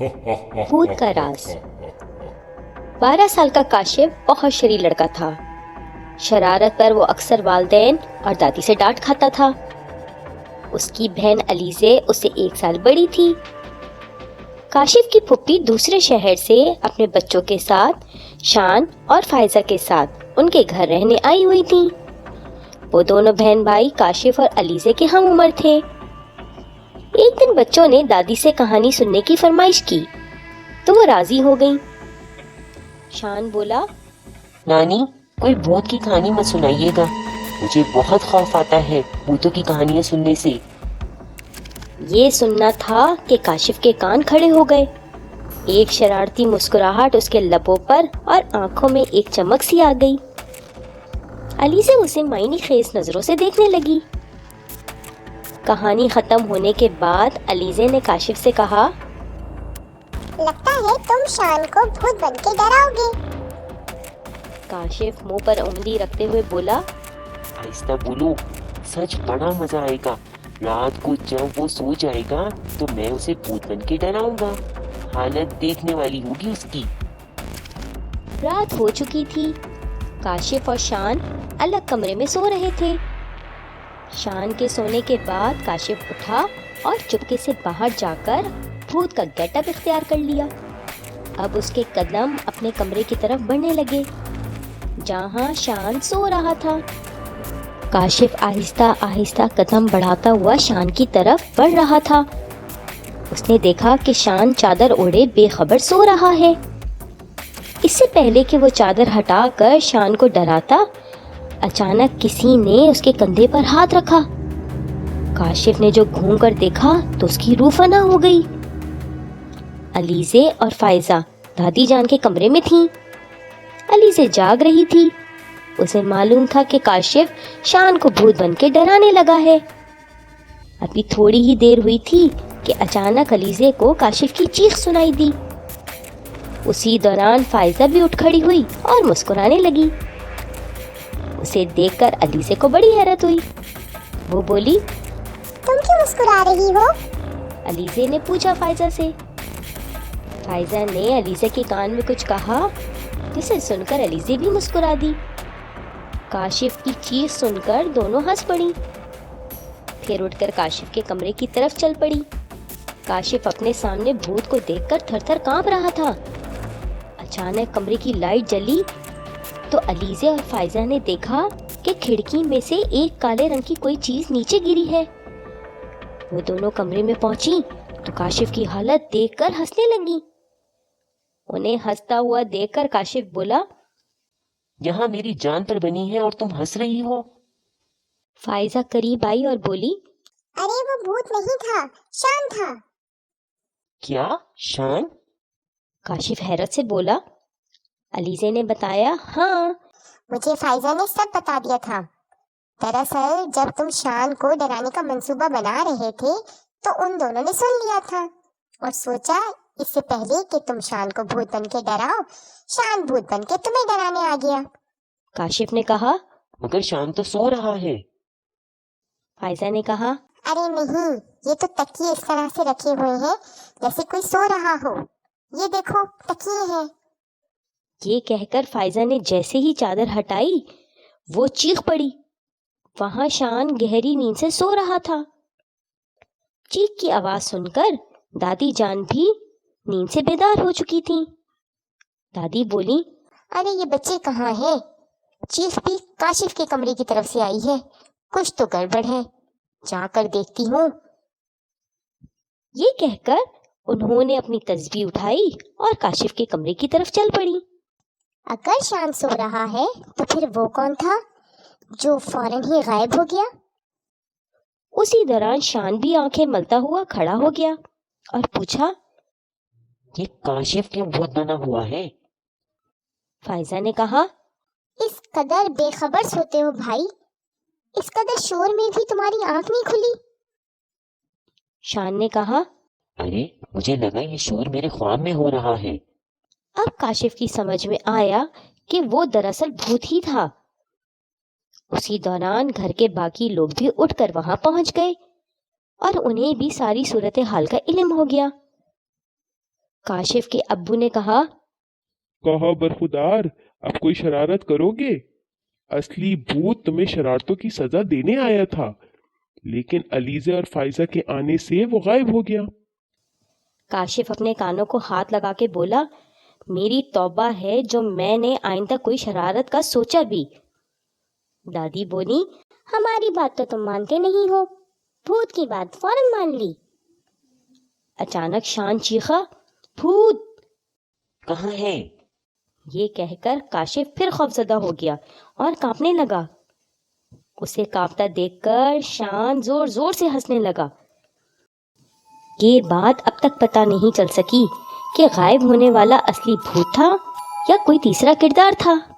भूत का राज। 12 साल का काशिफ बहुत शरीर लड़का था। शरारत पर वो अक्सर वालिदैन और दादी से डांट खाता था। उसकी बहन अलीज़े उससे 1 साल बड़ी थी। काशिफ की फुप्पी दूसरे शहर से अपने बच्चों के साथ शान और फायजा के साथ उनके घर रहने आई हुई थी। वो दोनों बहन भाई काशिफ और अलीज़े के हम उम्र थे। एक दिन बच्चों ने दादी से कहानी सुनने की फरमाइश की तो वो राजी हो गईं। शान बोला, नानी, कोई भूत की कहानी मत सुनाइएगा, मुझे बहुत खौफ आता है भूतों की कहानियां सुनने से। ये सुनना था कि काशिफ के कान खड़े हो गए। एक शरारती मुस्कुराहट उसके लबों पर और आंखों में एक चमक सी आ गई। अलीज़े उसे मायने खेज नजरों से देखने लगी। कहानी खत्म होने के बाद अलीज़े ने काशिफ से कहा, लगता है तुम शान को भूत बन के डराओगे। काशिफ मुंह पर उंगली रखते हुए बोला, आहिस्ता बोलो, सच बड़ा मजा आएगा। रात को जब वो सो जाएगा तो मैं उसे भूत बन के डराऊंगा। हालत देखने वाली होगी उसकी। रात हो चुकी थी। काशिफ और शान अलग कमरे में सो रहे थे। शान के सोने के बाद काशिफ उठा और चुपके से बाहर जाकर भूत का गेटअप इख्तियार कर लिया। अब उसके कदम अपने कमरे की तरफ बढ़ने लगे जहां शान सो रहा था। काशिफ आहिस्ता आहिस्ता कदम बढ़ाता हुआ शान की तरफ बढ़ रहा था। उसने देखा कि शान चादर ओढ़े बेखबर सो रहा है। इससे पहले कि वो चादर हटाकर शान को डराता, अचानक किसी ने उसके कंधे पर हाथ रखा। काशिफ ने जो घूम कर देखा तो उसकी रूह फना हो गई। अलीज़े और फायजा दादी जान के कमरे में थीं। अलीज़े जाग रही थी। उसे मालूम था कि काशिफ शान को भूत बन के डराने लगा है। अभी थोड़ी ही देर हुई थी कि अचानक अलीज़े को काशिफ की चीख सुनाई दी। उसी दौरान फायजा भी उठ खड़ी हुई और मुस्कुराने लगी। उसे देखकर अलीज़े को बड़ी हैरत हुई। वो बोली, तुम क्यों मुस्कुरा रही हो? अलीज़े ने पूछा फायजा से। फायजा ने अलीज़े के कान में कुछ कहा जिसे सुनकर अलीज़े भी मुस्कुरा दी। काशिफ की चीख सुनकर दोनों हंस पड़ी। फिर उठकर काशिफ के कमरे की तरफ चल पड़ी। काशिफ अपने सामने भूत को देखकर थर-थर कांप रहा था। अचानक कमरे की लाइट जली तो अलीज़े और फायजा ने देखा कि खिड़की में से एक काले रंग की कोई चीज नीचे गिरी है। वो दोनों कमरे में पहुंची तो काशिफ की हालत देखकर हंसने लगी। उन्हें हंसता हुआ देखकर काशिफ बोला, यहाँ मेरी जान पर बनी है और तुम हंस रही हो। फायजा करीब आई और बोली, अरे वो भूत नहीं था, शान था। क्या? शान? काशिफ हैरत से बोला। अलीज़े ने बताया, हाँ, मुझे फायजा ने सब बता दिया था। दरअसल जब तुम शान को डराने का मंसूबा बना रहे थे तो उन दोनों ने सुन लिया था और सोचा इससे पहले कि तुम शान को भूत बन के डराओ, शान भूत बन के तुम्हें डराने आ गया। काशिफ ने कहा। मगर शान तो सो रहा है। फायजा ने कहा, अरे नहीं, ये तो तकिए इस तरह से रखे हुए हैं जैसे कोई सो रहा हो। ये देखो, तकिए हैं। ये कहकर फायजा ने जैसे ही चादर हटाई वो चीख पड़ी। वहां शान गहरी नींद से सो रहा था। चीख की आवाज सुनकर दादी जान भी नींद से बेदार हो चुकी थी। दादी बोली, अरे ये बच्चे कहाँ हैं? चीख भी काशिफ के कमरे की तरफ से आई है। कुछ तो गड़बड़ है, जाकर देखती हूँ। ये कहकर उन्होंने अपनी तस्बीह उठाई और काशिफ के कमरे की तरफ चल पड़ी। अगर शान सो रहा है तो फिर वो कौन था जो फौरन ही गायब हो गया? उसी दौरान शान भी आंखें मलता हुआ खड़ा हो गया और पूछा, ये काशिफ क्यों भूत बना हुआ है? फायजा ने कहा, इस कदर बेखबर सोते हो भाई, इस कदर शोर में भी तुम्हारी आंख नहीं खुली। शान ने कहा, अरे मुझे लगा ये शोर मेरे ख्वाब में हो रहा है। अब काशिफ की समझ में आया कि वो दरअसल भूत ही था। उसी दौरान घर के बाकी लोग भी उठकर वहां पहुंच गए और उन्हें भी सारी सूरत हाल का इल्म हो गया। काशिफ के अब्बू ने कहा, कहा बरखुदार, अब कोई शरारत करोगे? असली भूत तुम्हें शरारतों की सजा देने आया था, लेकिन अलीज़ा और फाइजा के आने से वो गायब हो गया। काशिफ अपने कानों को हाथ लगा के बोला, मेरी तौबा है जो मैंने आइंदा कोई शरारत का सोचा भी। दादी बोली, हमारी बात तो तुम मानते नहीं हो, भूत की बात फौरन मान ली। अचानक शान चीखा, भूत! कहाँ है? ये कहकर काशिफ फिर खौफजदा हो गया और कांपने लगा। उसे कांपता देखकर शान जोर जोर से हंसने लगा। ये बात अब तक पता नहीं चल सकी कि गायब होने वाला असली भूत था या कोई तीसरा किरदार था।